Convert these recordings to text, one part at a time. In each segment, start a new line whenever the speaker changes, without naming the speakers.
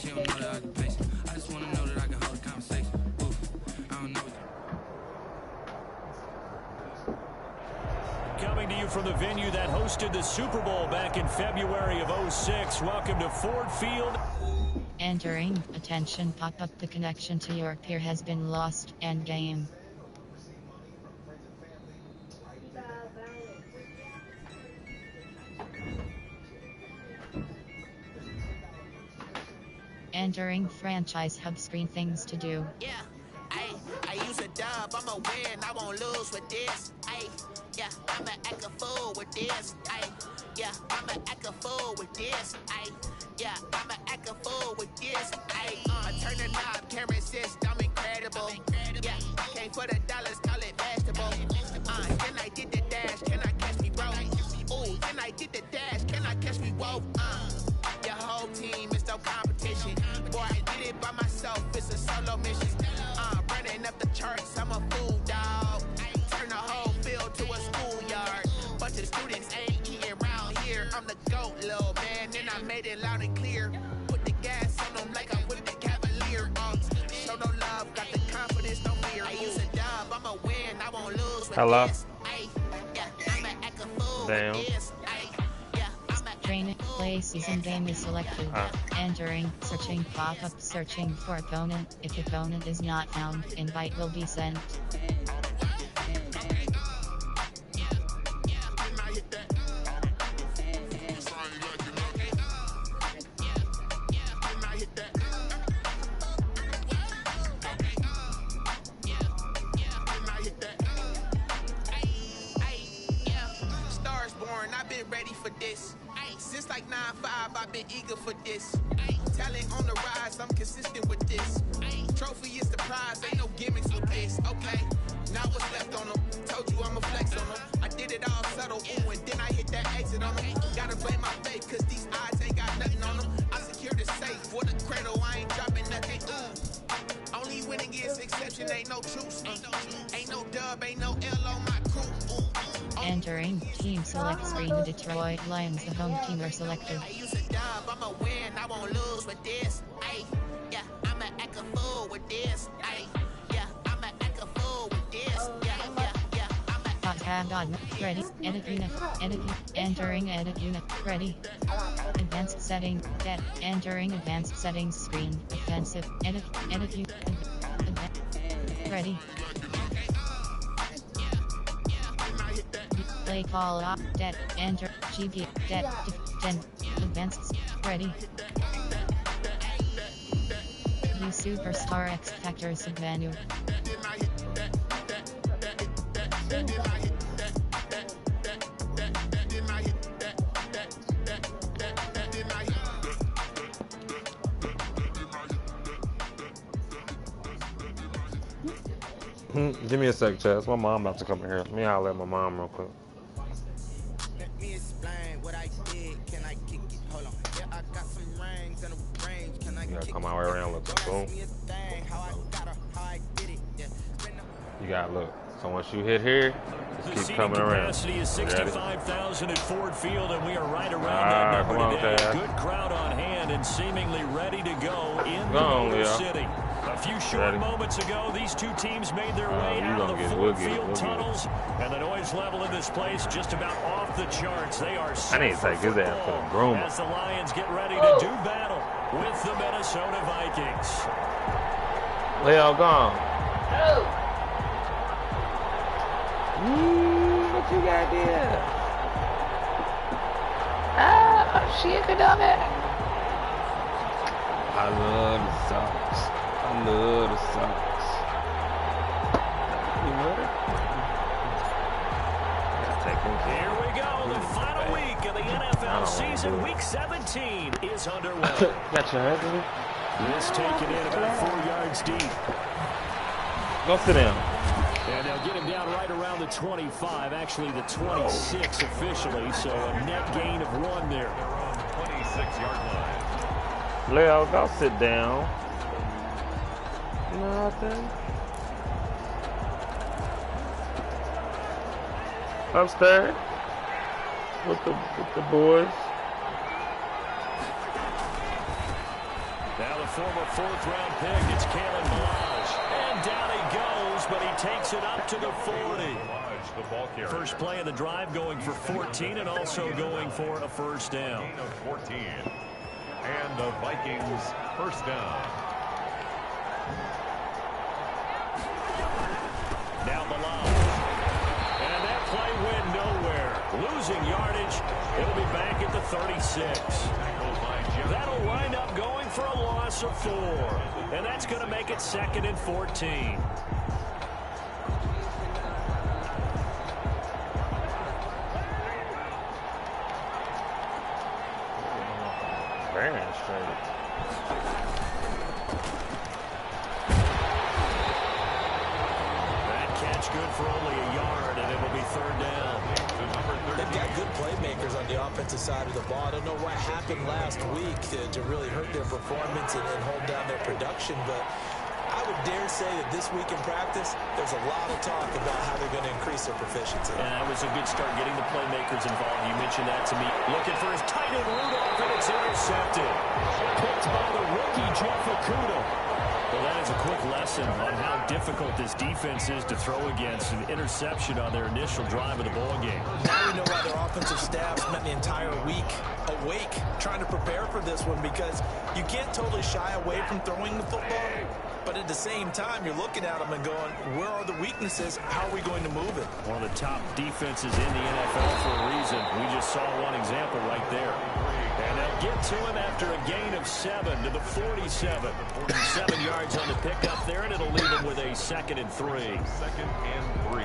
she don't know that I can pace it. I just wanna know that I can hold a conversation. Oof, I don't know.
Coming to you from the venue that hosted the Super Bowl back in February of '06. Welcome to Ford Field.
Entering, attention, pop up, the connection to your peer has been lost, end game. Entering franchise hub screen, things to do.
Yeah, I use a dub, I'ma win, I won't lose with this. Yeah, I'ma act a fool with this. Yeah, I'ma act a fool with this. Yeah, I'ma act a fool with this. I turn the knob, camera assist, I'm incredible. Yeah, came for the dollars, call it vegetable. Then I did the dash, can I catch me, bro? Ooh, then I did the dash, can I catch me, whoa? Your whole team is no competition. Boy, I did it by myself, it's a solo mission. Running up the charts, I'm a fool, dog. Turn the whole field to a schoolyard. Bunch of students ain't eating around here. I'm the GOAT, little man, and I made it loud and clear. Put the gas on them like I whipped the Cavalier. Show no love, got the confidence, no fear. I use a dub, I'ma win, I won't lose with
Hello.
this. Yeah, I'ma act a fool
Damn.
with this.
Training, play season game is selected. Entering, searching, pop up, searching for opponent. If opponent is not found, invite will be sent.
Stars born, I've been ready for this. Since like 9-5, I've been eager for this. Talent on the rise, I'm consistent with this. Trophy is the prize, ain't no gimmicks with this. Okay, now what's left on them? Told you I'ma flex on them. I did it all subtle, ooh, and then I hit that exit on them. Gotta blame my faith, cause these odds ain't got nothing on them. I secure the safe for the cradle, I ain't dropping nothing. Ooh, only winning is exception, ain't no truce. Ain't no dub, ain't no L on my crew.
Entering, team select screen, the Detroit Lions, the home team are selected.
I use a dub, I'ma win, I won't lose with this. Yeah, I'ma act a fool with this. Yeah, I'ma act a fool with this. Yeah,
I'ma ready, edit unit, entering edit unit, ready. Advanced setting, dead, entering advanced settings screen, offensive, edit unit, ready. Play call up, dead, enter, GB, dead, advanced, ready. You superstar X Factor submenu.
Give me a sec, Chaz. My mom about to come in here. Let me holler at my mom real quick.
Let me explain what I did. Can I kick it? Hold on. Yeah, I got some rings and a range. Can I
You gotta
kick
come
it?
all the way around, look. Boom. You gotta look. So once you hit here, just keep coming around.
The seating capacity is 65,000 at Ford Field, and we are right around
Ah,
that
come
number
on,
today.
Chaz.
Good crowd on hand and seemingly ready to go in the
Go on,
Motor
Leo.
City. A few short
Ready.
moments ago, these two teams made their way
you
out of
gonna
the
get-
Ford
we'll get it,
Field
we'll get it.
tunnels, and the noise level in this place just about off the charts. They are set
I need to
for
take his ass to the
football
groomer.
as the Lions get ready to do battle with the Minnesota Vikings.
Leo gone. What you got there? Ah, shit, good on it. I love the socks. I love the socks. You ready? Take them.
Here we go. The final week of the NFL season, Week 17, is underway.
Got your husband?
This taken in about 4 yards deep.
Go sit down.
And they'll get him down right around the 25, actually the 26 officially, so a net gain of 1 there.
26-yard line.
Leo, go sit down. Nothing. Upstairs with the boys.
Now the former fourth-round pick, it's Kalen Balazs. And down he goes, but he takes it up to the 40. First play of the drive going for 14 and also going for a first down.
14. And the Vikings first down.
Now Balazs. And that play went nowhere. Losing yardage. It'll be back at the 36. That'll wind up going for a loss of 4. And that's going to make it 2nd and 14.
Very nice trade.
That catch good for only a yard, and it'll be 3rd down.
They've got good playmakers on the offensive side of the ball. I don't know what happened last week to really hurt their performance and hold down their production, but I would dare say that this week in practice, there's a lot of talk about how they're going to increase their proficiency.
And that was a good start getting the playmakers involved. You mentioned that to me. Looking for his tight end Rudolph, and it's intercepted. Picked by the rookie Jeff Okudah. Well, that is a quick lesson on how difficult this defense is to throw against. An interception on their initial drive of the ball game.
Now we know why their offensive staff spent the entire week awake trying to prepare for this one, because you can't totally shy away from throwing the football. But at the same time, you're looking at them and going, where are the weaknesses? How are we going to move it?
One of the top defenses in the NFL for a reason. We just saw one example right there. And they'll get to him after a gain of 7 to the 47. 7 yards on the pickup there, and it'll leave him with a 2nd and 3.
2nd and 3.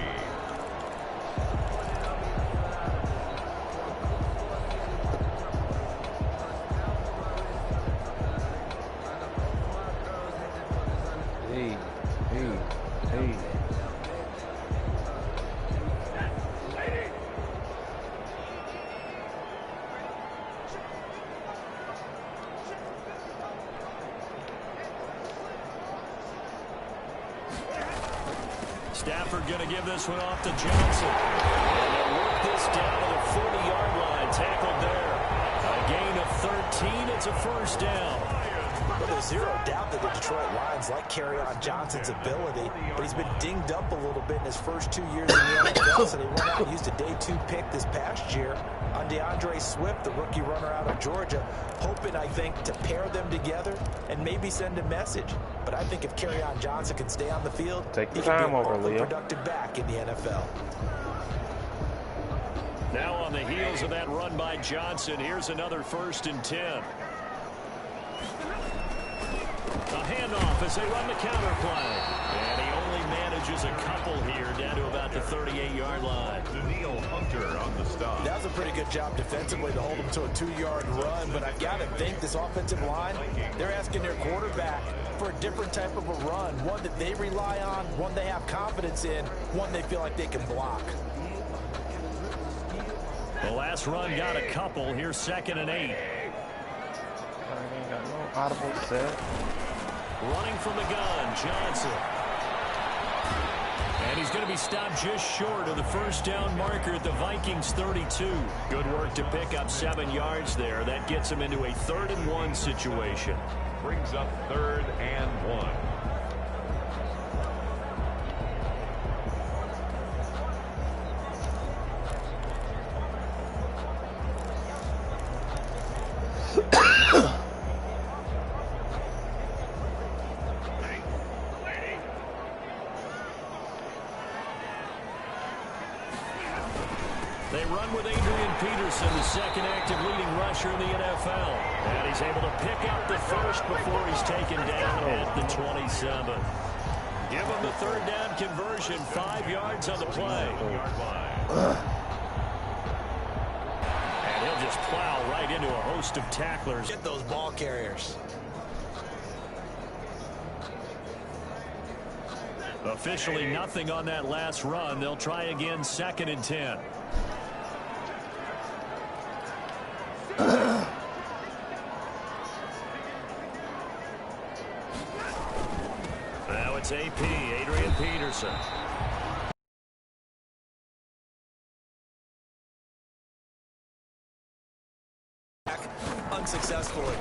Hey.
Stafford going to give this one off to Johnson. And they'll work this down to the 40-yard line. Tackled there. A gain of 13. It's a first down.
Well, there's zero doubt that the Detroit Lions like Kerryon Johnson's ability, but he's been dinged up a little bit in his first 2 years in the NFL, so they went out and used a day 2 pick this past year on DeAndre Swift, the rookie runner out of Georgia, hoping, I think, to pair them together and maybe send a message. But I think if Kerryon Johnson can stay on the field,
Take
he
your
can
time
be a
over, Leo.
productive back in the NFL.
Now on the heels of that run by Johnson, here's another 1st and 10. A handoff as they run the counter play. And he only manages a couple here down to about the 38-yard line.
Daniil Hunter on the stop.
That was a pretty good job defensively to hold him to a 2-yard run, but I've got to think this offensive line, they're asking their quarterback for a different type of a run, one that they rely on, one they have confidence in, one they feel like they can block.
The last run got a couple. Here's 2nd and 8.
I ain't got no audible set.
Running from the gun, Johnson. And he's going to be stopped just short of the first down marker at the Vikings 32. Good work to pick up 7 yards there. That gets him into a 3rd and 1 situation.
Brings up 3rd and 1.
They run with Adrian Peterson, the 2nd active leading rusher in the NFL. And he's able to pick up the first before he's taken down at the 27. Give him the 3rd down conversion, 5 yards on the play. And he'll just plow right into a host of tacklers.
Get those ball carriers.
Officially nothing on that last run. They'll try again, 2nd and 10. Now it's AP, Adrian Peterson.
Unsuccessfully.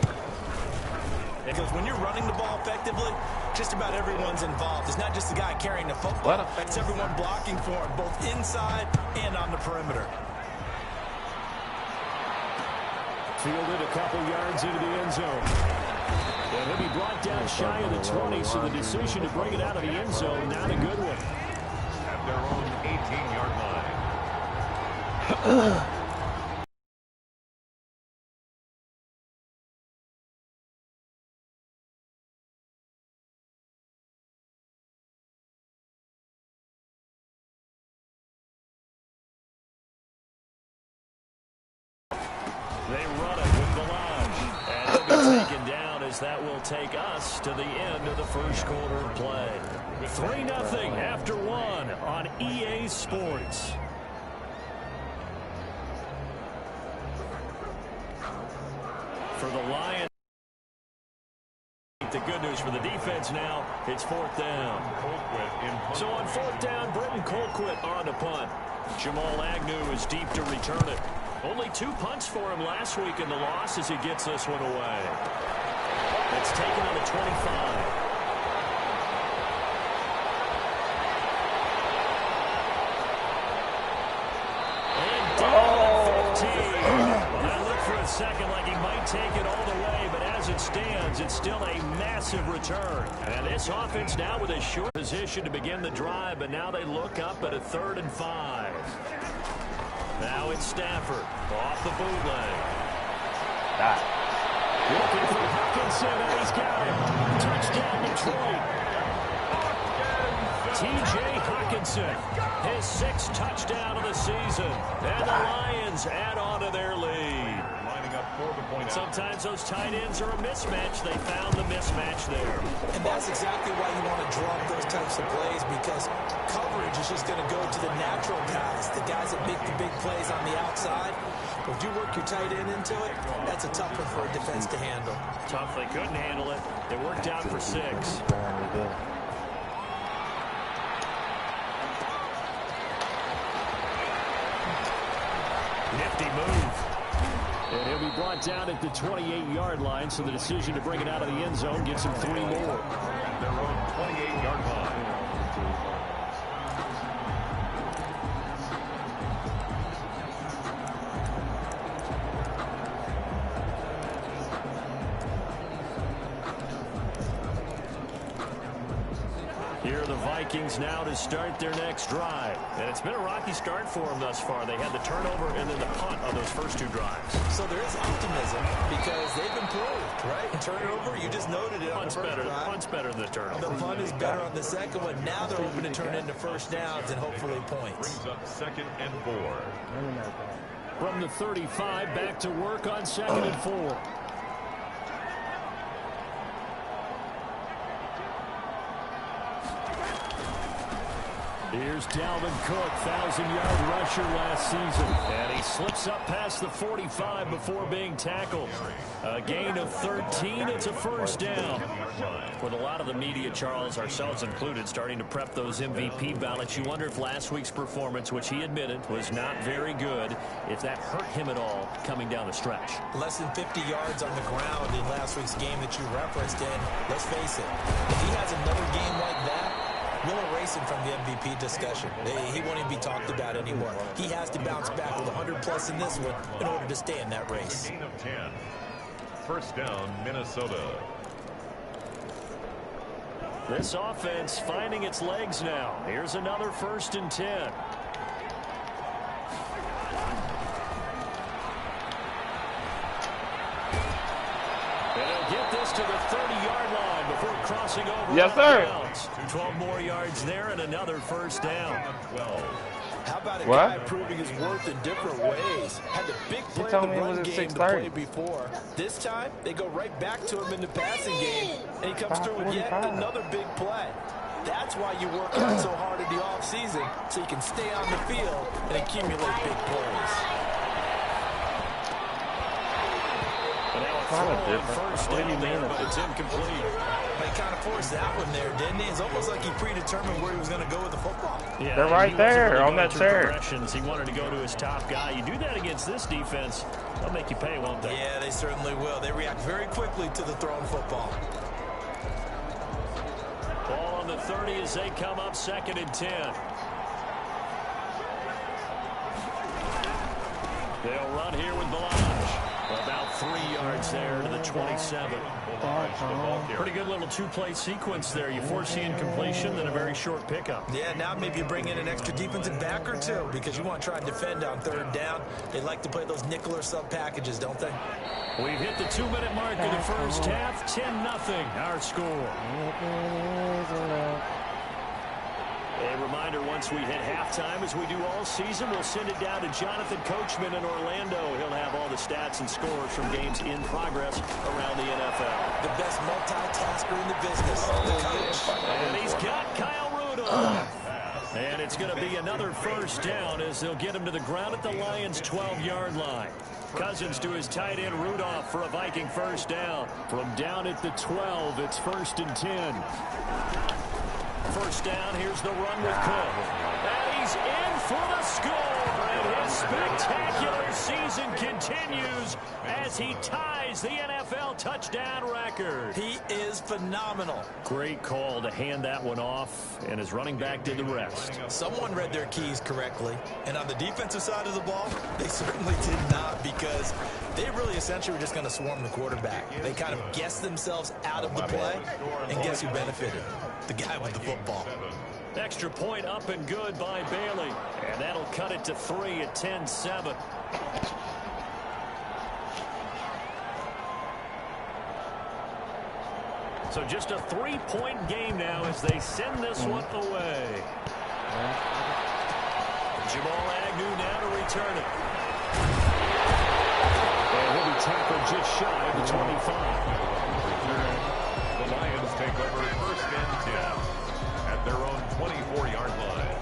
Because when you're running the ball effectively, just about everyone's involved. It's not just the guy carrying the football. It's everyone blocking for him, both inside and on the perimeter.
Fielded a couple yards into the end zone. And he'll be brought down shy of the 20, so the decision to bring it out of the end zone, not a good one.
At their own 18-yard line.
They run it with Balaj. And he'll be taken down as that will take us to the end of the first quarter of play. 3-0 after 1 on EA Sports. For the Lions. The good news for the defense now, it's 4th down. So on 4th down, Britton Colquitt on to punt. Jamal Agnew is deep to return it. Only 2 punts for him last week in the loss as he gets this one away. That's taken on the 25. And down at 15. Well, that looked for a second like he might take it all the way, but as it stands, it's still a massive return. And this offense now with a short position to begin the drive, but now they look up at a 3rd and 5. Now it's Stafford off the bootleg. Looking for Hawkinson, and he's got him. Touchdown, Detroit. T.J. Hawkinson, his 6th touchdown of the season. And the Lions add on to their lead.
Lining up for the point.
Sometimes those tight ends are a mismatch. They found the mismatch there.
And that's exactly why you want to draw up those types of plays, because coverage is just going to go to the natural guys, the guys that make the big plays on the outside. But if you work your tight end into it, that's a tough one for a defense to handle.
Tough. They couldn't handle it. They worked out for 6. Nifty move. And he'll be brought down at the 28-yard line, so the decision to bring it out of the end zone gets him 3 more.
Their own 28-yard line.
Here are the Vikings now to start their next drive. And it's been a rocky start for them thus far. They had the turnover and then the punt on those first 2 drives.
So there is optimism because they've improved, right? Turnover, you just noted it on the first drive.
The punt's better than the turnover.
The punt is better on the second one. Now they're hoping to turn into first downs and hopefully points.
Brings up 2nd and 4.
From the 35, back to work on 2nd and 4. Here's Dalvin Cook, 1,000-yard rusher last season. And he slips up past the 45 before being tackled. A gain of 13. It's a first down. With a lot of the media, Charles, ourselves included, starting to prep those MVP ballots, you wonder if last week's performance, which he admitted was not very good, if that hurt him at all coming down the stretch.
Less than 50 yards on the ground in last week's game that you referenced, and let's face it, if he has another game like that, we'll erase him from the MVP discussion. He won't even be talked about anymore. He has to bounce back with 100+ in this one in order to stay in that race.
Gain of 10. First down, Minnesota.
This offense finding its legs now. Here's another 1st and 10. And they'll get this to the 30-yard line before crossing over.
Yes, sir.
12 more yards there and another first down.
12.
How about a guy proving his worth in different ways? Had the big play in the run game to play before. This time, they go right back to him in the passing game, and he comes through with yet another big play. That's why you work out so hard in the offseason, so you can stay on the field and accumulate big plays.
And now a throw on first down there, but it's incomplete.
They kind of force that one there, didn't he? It's almost like he predetermined where he was going to go with the football.
Yeah,
they're right there on that chair.
He wanted to go to his top guy. You do that against this defense, they'll make you pay, won't they?
Yeah, they certainly will. They react very quickly to the thrown football.
Ball on the 30 as they come up 2nd and 10. They'll run here with Melange. About 3 yards there to the 27. Pretty good little two-play sequence there. You force the incompletion, then a very short pickup.
Yeah, now maybe you bring in an extra defensive back or two because you want to try and defend on 3rd down. They like to play those nickel or sub packages, don't they?
We've hit the 2-minute mark of the first half. 10-0 our score. A reminder, once we hit halftime, as we do all season, we'll send it down to Jonathan Coachman in Orlando. He'll have all the stats and scores from games in progress around the NFL.
The best multitasker in the business, the coach.
And he's got Kyle Rudolph. And it's going to be another first down as they'll get him to the ground at the Lions' 12-yard line. Cousins to his tight end Rudolph for a Viking first down. From down at the 12, it's 1st and 10. First down, here's the run with Cook. And he's in for the score. And his spectacular season continues as he ties the NFL touchdown record.
He is phenomenal.
Great call to hand that one off, and his running back did the rest.
Someone read their keys correctly. And on the defensive side of the ball, they certainly did not, because they really essentially were just going to swarm the quarterback. They kind of guessed themselves out of the play, and guess who benefited? The guy with the football.
Extra point up and good by Bailey. And that'll cut it to 3 at 10-7. So just a 3-point game now as they send this one away. Jamal Agnew now to return it. And he'll be tackled just shy of the 25.
The Lions take over 1st and 10 at their own 24-yard line.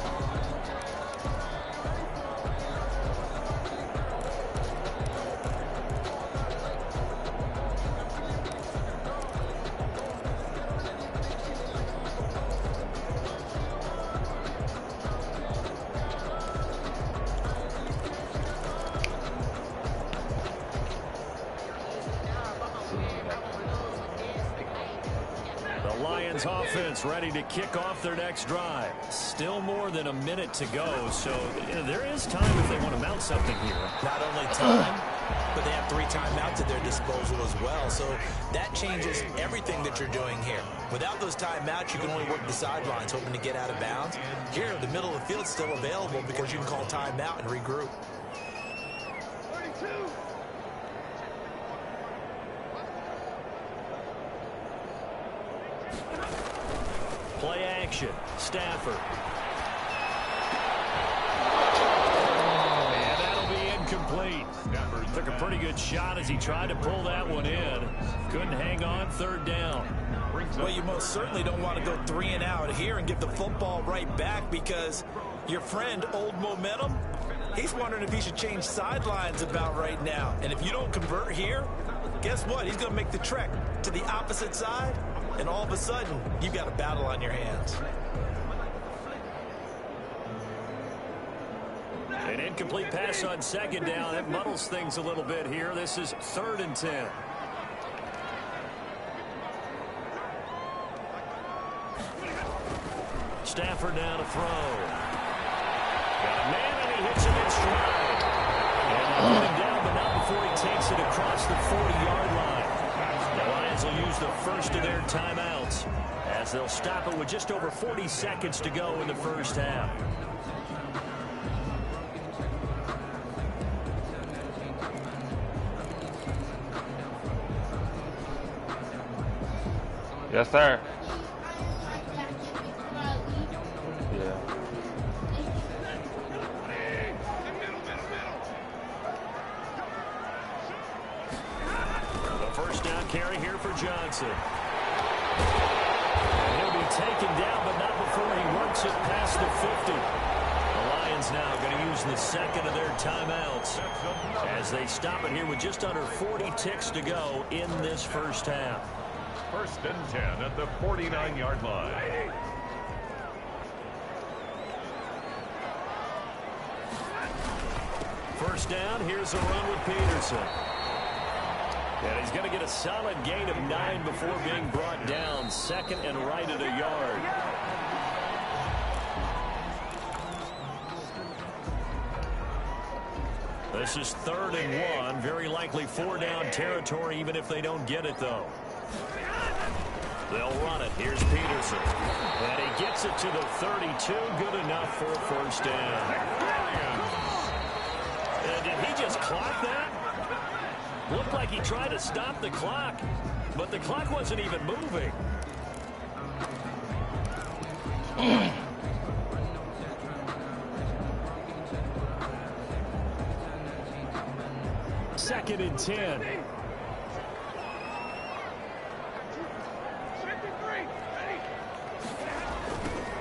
Offense ready to kick off their next drive. Still more than a minute to go, so there is time if they want to mount something here.
Not only time, but they have 3 timeouts at their disposal as well, so that changes everything that you're doing here. Without those timeouts, you can only work the sidelines, hoping to get out of bounds. Here, the middle of the field's still available because you can call timeout and regroup.
Play action. Stafford. And that'll be incomplete. Took a pretty good shot as he tried to pull that one in. Couldn't hang on 3rd down.
Well, you most certainly don't want to go 3 and out here and give the football right back, because your friend, Old Momentum, he's wondering if he should change sidelines about right now. And if you don't convert here, guess what? He's going to make the trek to the opposite side. And all of a sudden, you've got a battle on your hands.
An incomplete pass on 2nd down. It muddles things a little bit here. This is 3rd and 10. Stafford now to throw. Got a man, and he hits him in stride. And they'll put him down, but not before he takes it across the 40-yard line. The Lions will use the first of their timeouts as they'll stop it with just over 40 seconds to go in the first half.
Yes, sir.
Carry here for Johnson. And he'll be taken down, but not before he works it past the 50. The Lions now going to use the 2nd of their timeouts as they stop it here with just under 40 ticks to go in this first half.
First and 10 at the 49-yard line.
First down, here's a run with Peterson. And he's going to get a solid gain of 9 before being brought down. Second and right at a yard. This is 3rd and 1. Very likely 4-down territory, even if they don't get it, though. They'll run it. Here's Peterson. And he gets it to the 32. Good enough for a first down. And did he just clock that? Looked like he tried to stop the clock, but the clock wasn't even moving. Second and 10.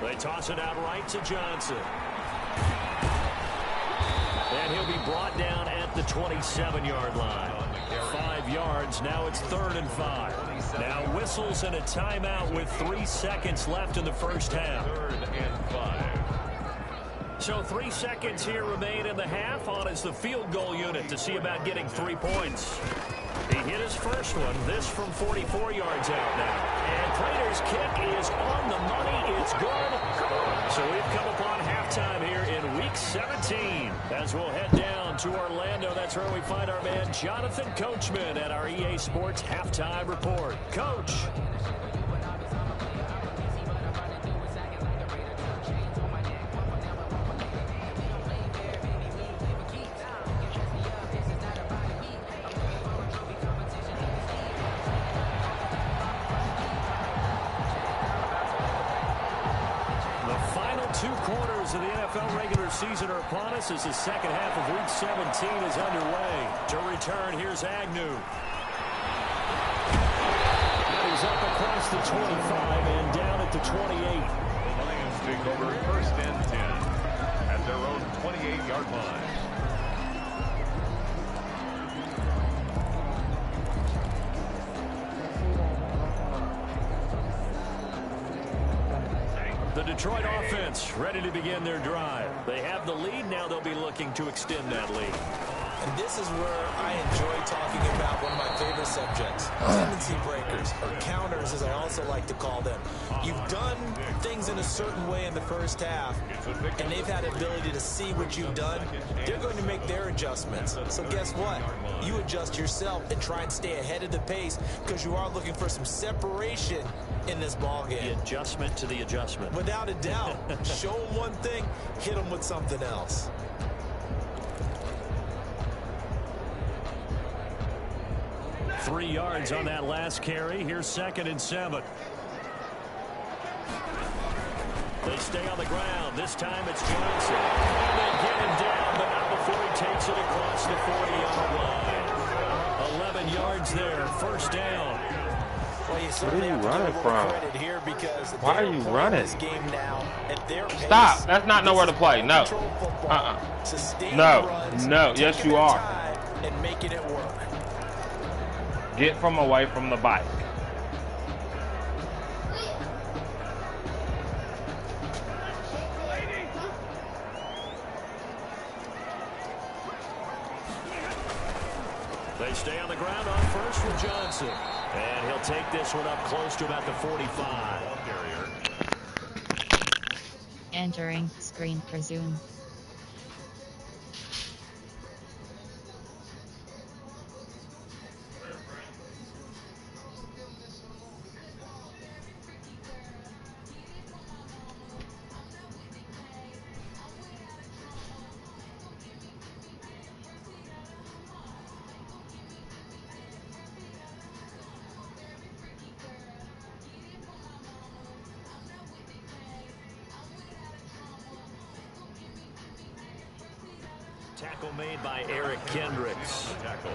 They toss it out right to Johnson. And he'll be brought down at the 27-yard line. 5 yards. Now it's 3rd and 5. Now whistles and a timeout with 3 seconds left in the first half.
3rd and 5.
So 3 seconds here remain in the half. On is the field goal unit to see about getting 3 points. He hit his first one. This from 44 yards out now. And Prater's kick is on the money. It's good. So we've come upon halftime here in Week 17. As we'll head down to Orlando, that's where we find our man Jonathan Coachman at our EA Sports Halftime Report. Coach. Of the NFL regular season are upon us as the second half of Week 17 is underway. To return, here's Agnew. He's up across the 25 and down at the 28.
The Lions take over 1st and 10 at their own 28-yard line.
The Detroit offense ready to begin their drive. They have the lead. Now they'll be looking to extend that lead.
And this is where I enjoy talking about one of my favorite subjects, tendency breakers, or counters as I also like to call them. You've done things in a certain way in the first half, and they've had the ability to see what you've done. They're going to make their adjustments. So guess what? You adjust yourself and try and stay ahead of the pace because you are looking for some separation in this ball game.
The adjustment to the adjustment.
Without a doubt. Show them one thing, hit them with something else.
Three yards on that last carry. Here's 2nd and 7. They stay on the ground. This time it's Johnson. And they get him down, but not before he takes it across the 40-yard line. 11 yards there. First down.
Well,
What are you running from?
Here because
why are you running?
this game now at their pace.
Stop. That's not nowhere to play. No. No.
Runs,
no. Yes, you are.
And making it work.
Get from away from the bike.
They stay on the ground on first with Johnson. And he'll take this one up close to about the 45.
Entering screen resume.
Tackle made by Eric Kendricks.
Tackle.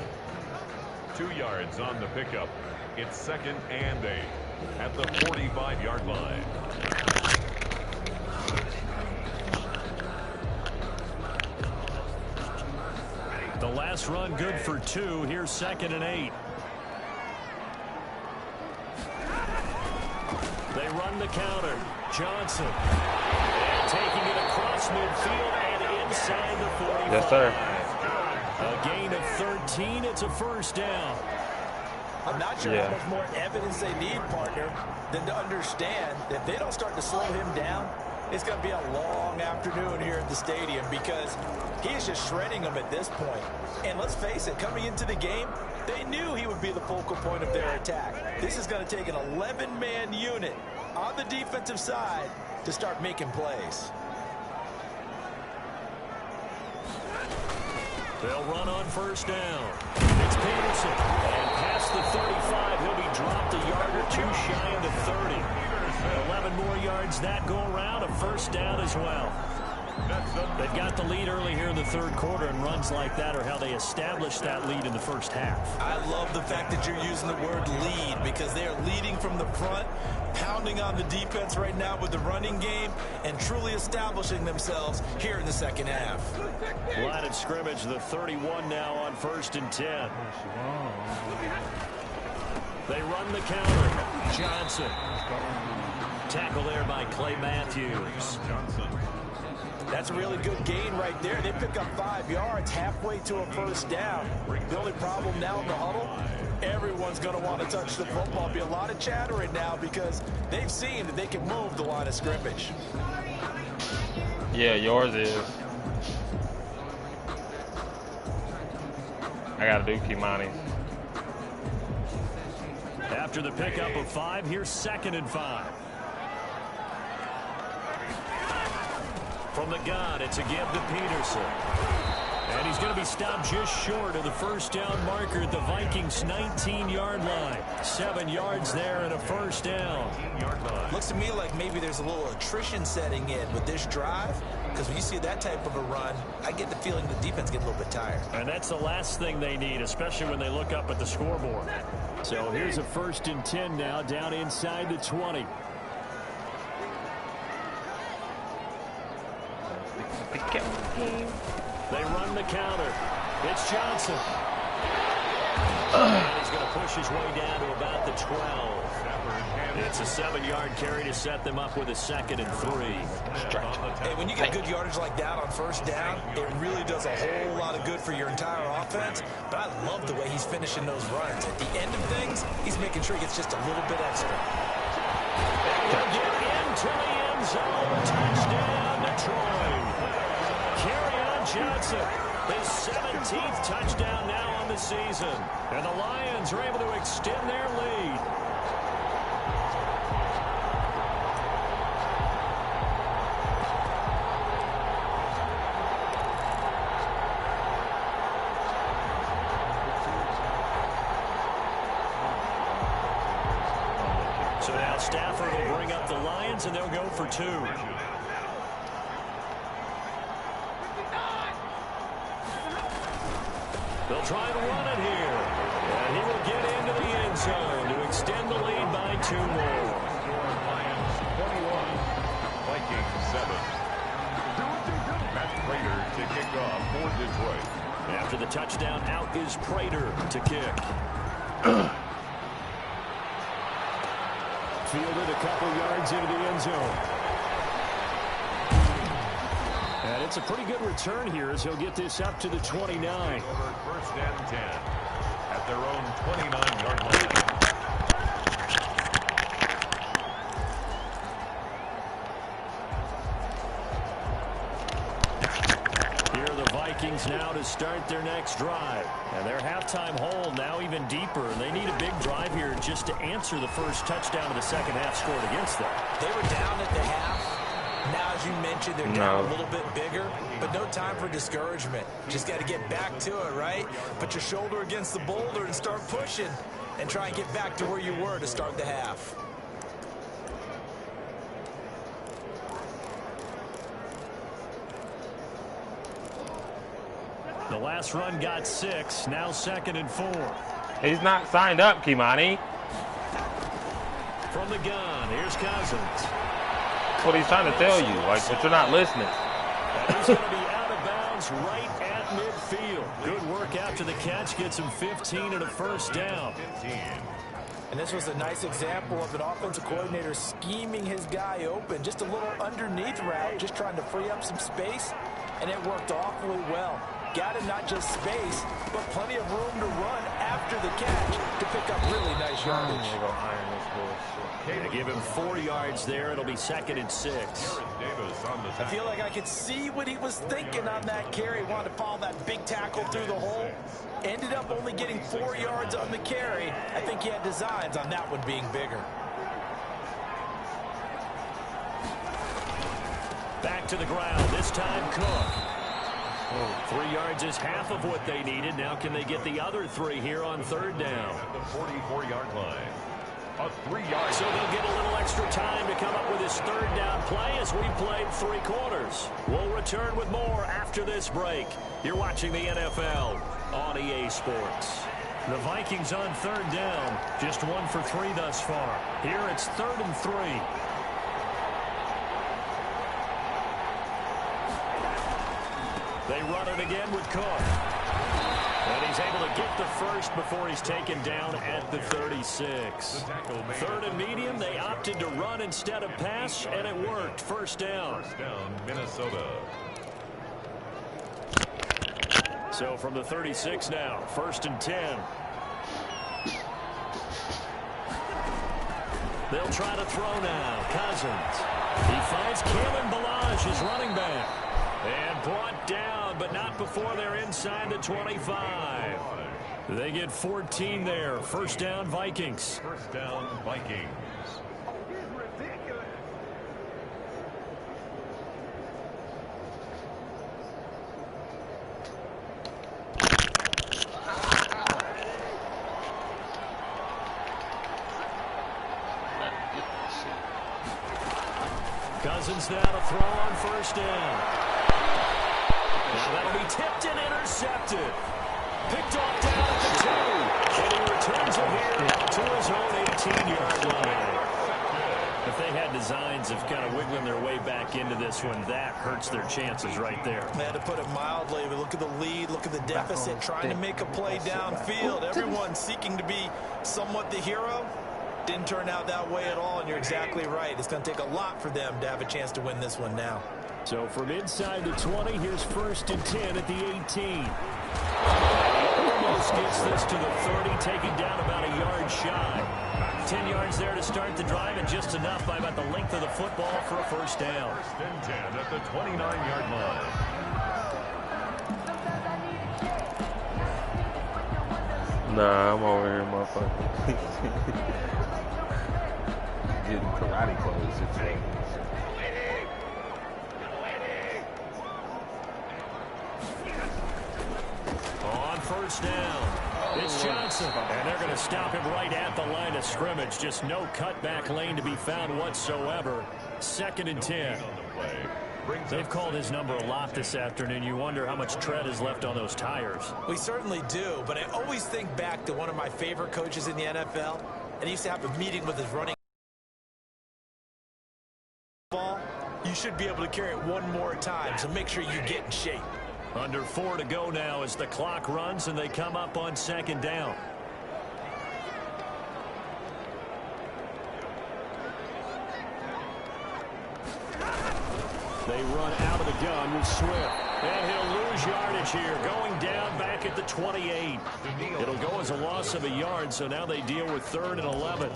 2 yards on the pickup. It's 2nd and 8 at the 45-yard line.
The last run good for 2. Here's 2nd and 8. They run the counter. Johnson. And taking it across midfield and inside the 45.
Yes, sir.
A gain of 13. It's a first down.
I'm not sure how much more evidence they need, partner, than to understand that if they don't start to slow him down, it's going to be a long afternoon here at the stadium because he is just shredding them at this point. And let's face it, coming into the game, they knew he would be the focal point of their attack. This is going to take an 11-man unit on the defensive side to start making plays.
They'll run on first down. It's Peterson. And past the 35, he'll be dropped a yard or two shy of the 30. 11 more yards that go around, a first down as well. They've got the lead early here in the third quarter, and runs like that are how they establish that lead in the first half.
I love the fact that you're using the word lead because they are leading from the front, pounding on the defense right now with the running game, and truly establishing themselves here in the second half.
Line of scrimmage, the 31 now on 1st and 10. They run the counter. Johnson. Tackle there by Clay Matthews.
That's a really good gain right there. They pick up 5 yards halfway to a first down. The only problem now in the huddle, everyone's going to want to touch the football. Be a lot of chattering now because they've seen that they can move the line of scrimmage.
Yeah, yours is. I got to do Kimani.
After the pickup of 5, here's 2nd and 5. From the gun, it's a give to Peterson. And he's going to be stopped just short of the first down marker at the Vikings' 19-yard line. 7 yards there and a first down.
Looks to me like maybe there's a little attrition setting in with this drive. Because when you see that type of a run, I get the feeling the defense gets a little bit tired.
And that's the last thing they need, especially when they look up at the scoreboard. So here's a 1st and 10 now, down inside the 20. They run the counter. It's Johnson. And he's going to push his way down to about the 12. It's a 7-yard carry to set them up with a 2nd and 3.
Hey, when you get good yardage like that on first down, it really does a whole lot of good for your entire offense. But I love the way he's finishing those runs. At the end of things, he's making sure he gets just a little bit extra.
They'll get into the end zone. Touchdown, Detroit. Kerryon Johnson, his 17th touchdown now on the season. And the Lions are able to extend their lead. So now Stafford will bring up the Lions, and they'll go for 2. They'll try to run it here. And he will get into the end zone to extend the lead by 2 more.
Lions 21, Vikings 7. Matt Prater to kick off for Detroit.
After the touchdown, out is Prater to kick. Fielded a couple yards into the end zone. And it's a pretty good return here as he'll get this up to the 29.
Over 1st and 10 at their own 29-yard line.
Here are the Vikings now to start their next drive. And their halftime hole now even deeper. And they need a big drive here just to answer the first touchdown of the second half scored against them.
They were down at the half. Now, as you mentioned, they're down a little bit bigger, but no time for discouragement. Just got to get back to it, right? Put your shoulder against the boulder and start pushing and try and get back to where you were to start the half.
The last run got 6, now 2nd and 4.
He's not signed up, Kimani.
From the gun, here's Cousins.
That's what he's trying to tell you, like, but you're not listening.
And he's going to be out of bounds right at midfield. Good work after the catch, gets him 15 and a first down.
And this was a nice example of an offensive coordinator scheming his guy open. Just a little underneath route, just trying to free up some space, and it worked awfully well. Got him not just space, but plenty of room to run after the catch to pick up really nice yardage.
They give him 4 yards there. It'll be 2nd and 6.
I feel like I could see what he was thinking on that carry. Wanted to follow that big tackle through the hole. Ended up only getting 4 yards on the carry. I think he had designs on that one being bigger.
Back to the ground. This time Cook. 3 yards is half of what they needed. Now can they get the other 3 here on 3rd down?
At the 44-yard line. A 3-yard.
So they'll get a little extra time to come up with his 3rd down play as we played 3 quarters. We'll return with more after this break. You're watching the NFL on EA Sports. The Vikings on 3rd down. Just 1 for 3 thus far. Here it's 3rd and 3. They run it again with Cook. And he's able to get the first before he's taken down at the 36. 3rd and medium, they opted to run instead of pass, and it worked. 1st down.
1st down, Minnesota.
So from the 36 now, 1st and 10. They'll try to throw now. Cousins. He finds Kalen Ballage, his running back. And brought down, but not before they're inside the 25. They get 14 there. 1st down, Vikings.
1st down, Vikings.
Cousins now to throw on 1st down. Now that'll be tipped and intercepted. Picked off down at the 2. And he returns it here to his own 18-yard line. If they had designs of kind of wiggling their way back into this one, that hurts their chances right there.
Man, to put it mildly, but look at the lead, look at the deficit, trying to make a play downfield. Everyone seeking to be somewhat the hero. Didn't turn out that way at all, and you're exactly right. It's going to take a lot for them to have a chance to win this one now.
So from inside the 20, here's 1st and 10 at the 18. Almost gets this to the 30, taking down about a yard shy. 10 yards there to start the drive, and just enough by about the length of the football for a 1st down.
1st and 10 at the 29-yard line.
Nah, I'm over here, motherfucker. Getting karate clothes today.
On 1st down, it's Johnson. And they're going to stop him right at the line of scrimmage. Just no cutback lane to be found whatsoever. 2nd and 10. They've called his number a lot this afternoon. You wonder how much tread is left on those tires.
We certainly do, but I always think back to one of my favorite coaches in the NFL, and he used to have a meeting with his running ball. You should be able to carry it one more time, so make sure you get in shape.
Under 4 to go now as the clock runs and they come up on 2nd down. They run out of the gun with Swift. And he'll lose yardage here, going down back at the 28. It'll go as a loss of a yard, so now they deal with 3rd and 11.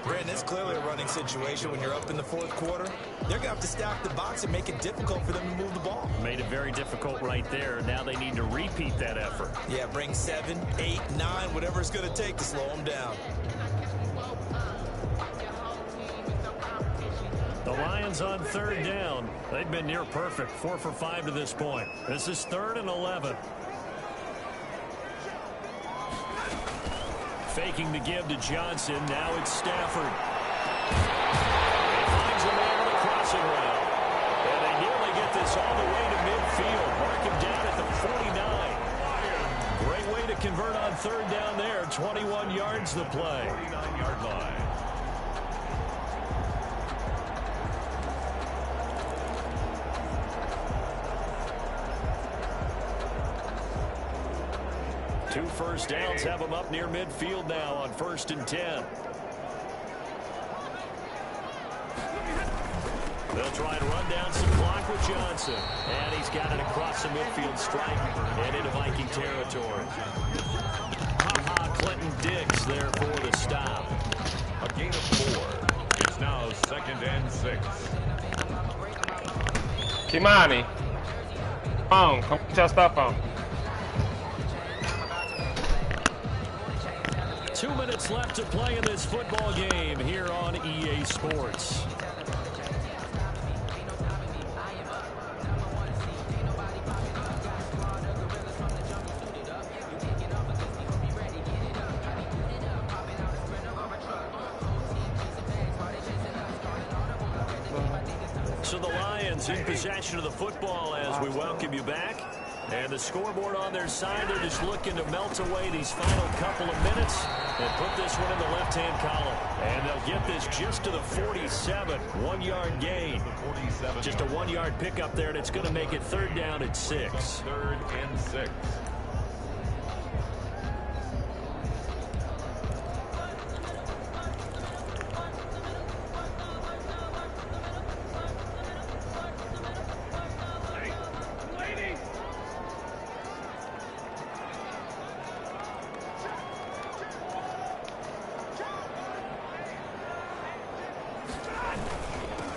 Brandon, it's clearly a running situation when you're up in the 4th quarter. They're going to have to stack the box and make it difficult for them to move the ball.
Made it very difficult right there. Now they need to repeat that effort.
Yeah, bring 7, 8, 9, whatever it's going to take to slow them down.
The Lions on 3rd down. They've been near perfect, 4 for 5 to this point. This is 3rd and 11. Faking the give to Johnson. Now it's Stafford. He finds a man on the crossing route. And they nearly get this all the way to midfield. Mark him down at the 49. Great way to convert on 3rd down there. 21 yards the play.
49-yard line.
Two 1st downs have them up near midfield now on 1st and 10. They'll try and run down some clock with Johnson. And he's got it across the midfield stripe and into Viking territory. Clinton Dix there for the stop.
A gain of 4. It's now 2nd and 6.
Kimani, come get your stuff on.
2 minutes left to play in this football game here on EA Sports. So the Lions in possession of the football as we welcome you back. And the scoreboard on their side, they're just looking to melt away these final couple of minutes and put this one in the left-hand column. And they'll get this just to the 47, 1-yard gain. Just a 1-yard pickup there, and it's going to make it 3rd down at 6.
3rd and 6.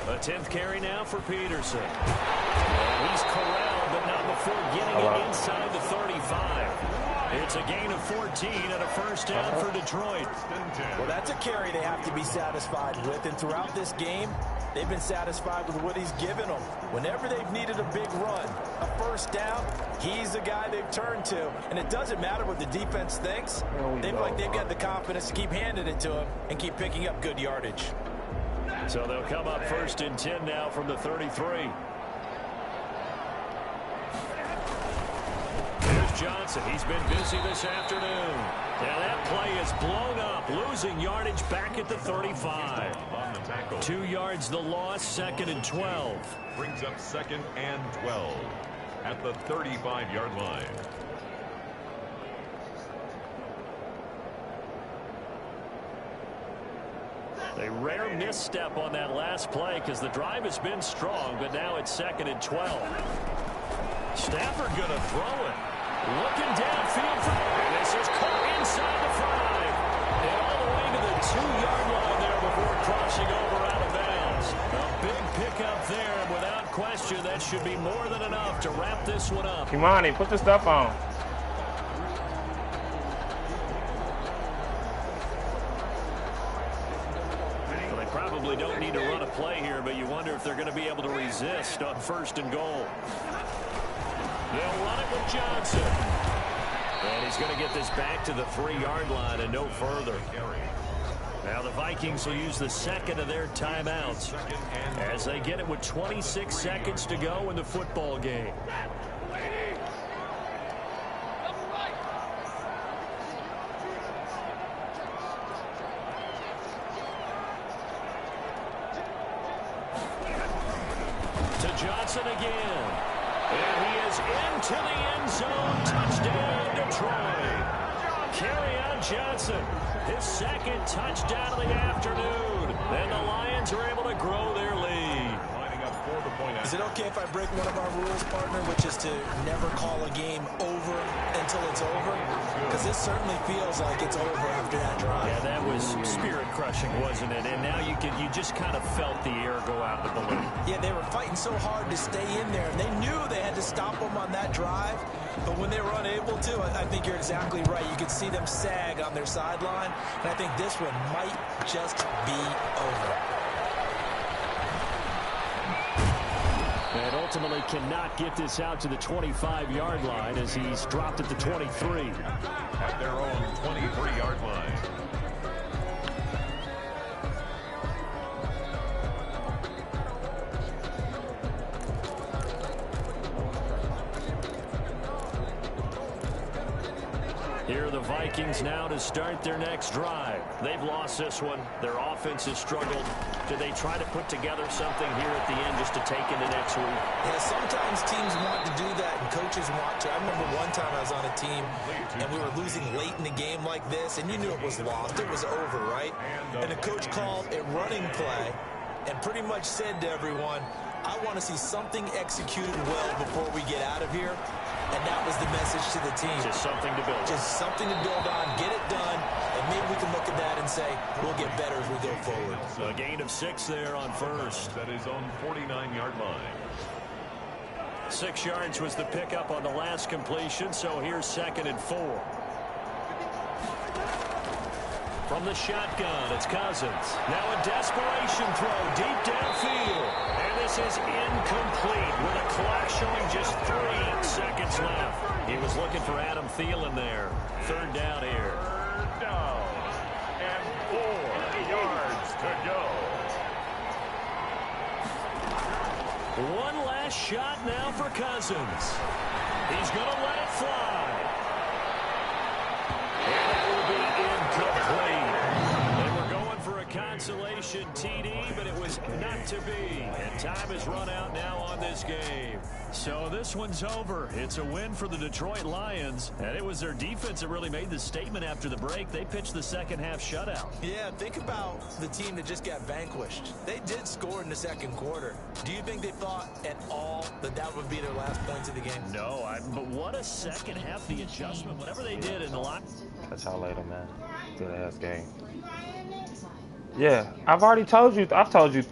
A 10th carry now for Peterson. And he's corralled, but not before getting it inside the 35. It's a gain of 14 and a 1st down for Detroit.
Well, that's a carry they have to be satisfied with. And throughout this game, they've been satisfied with what he's given them. Whenever they've needed a big run, a 1st down, he's the guy they've turned to. And it doesn't matter what the defense thinks. They've got the confidence to keep handing it to him and keep picking up good yardage.
So they'll come up 1st and 10 now from the 33. Here's Johnson. He's been busy this afternoon. And that play is blown up, losing yardage back at the 35. 2 yards the loss, 2nd and 12.
Brings up 2nd and 12 at the 35-yard line.
A rare misstep on that last play because the drive has been strong, but now it's 2nd and 12. Stafford going to throw it. Looking downfield. And this is caught inside the 5. And all the way to the 2-yard line there before crossing over out of bounds. A big pickup there, and without question, that should be more than enough to wrap this one up.
Kimani, put the stuff on.
Probably don't need to run a play here, but you wonder if they're going to be able to resist on 1st and goal. They'll run it with Johnson. And he's going to get this back to the 3-yard line and no further. Now the Vikings will use the 2nd of their timeouts as they get it with 26 seconds to go in the football game. Johnson again. And he is into the end zone. Touchdown, Detroit. Kerryon Johnson, his 2nd touchdown of the afternoon. And the Lions are able to grow their lead.
Lining up for the point.
Is it okay if I break one of our rules, partner, which is to never call a game over until it's over? Because this certainly feels like it's over after that drive.
Yeah, that was spirit-crushing, wasn't it? And now you just kind of felt the air go out the balloon.
Yeah, they were fighting so hard to stay in there, and they knew they had to stop them on that drive. But when they were unable to, I think you're exactly right. You could see them sag on their sideline, and I think this one might just be over.
And ultimately cannot get this out to the 25-yard line as he's dropped at the 23.
At their own 23-yard line.
Here are the Vikings now to start their next drive. They've lost this one. Their offense has struggled. Do they try to put together something here at the end just to take into next week?
Yeah, sometimes teams want to do that and coaches want to. I remember one time I was on a team and we were losing late in a game like this, and you knew it was lost. It was over, right? And the coach called a running play and pretty much said to everyone, I want to see something executed well before we get out of here. And that was the message to the team.
Just something to build on.
Just something to build on, get it done, and maybe we can look at that and say, we'll get better as we go forward.
A gain of 6 there on first.
At his own 49-yard line.
6 yards was the pickup on the last completion, so here's 2nd and 4. From the shotgun, it's Cousins. Now a desperation throw deep downfield. And this is incomplete with a clock showing just 3 seconds left. He was looking for Adam Thielen there. 3rd down here.
3rd down. And 4 yards to go.
One last shot now for Cousins. He's going to let it fly. And it will be incomplete. They were going for a consolation TD, but it was not to be. And time has run out now on this game. So this one's over. It's a win for the Detroit Lions. And it was their defense that really made the statement after the break. They pitched the second half shutout.
Yeah, think about the team that just got vanquished. They did score in the second quarter. Do you think they thought at all that that would be their last points of the game?
No, but what a second half, the adjustment, whatever they did in the line.
Catch y'all later, man. Good ass game. Yeah, I've told you 3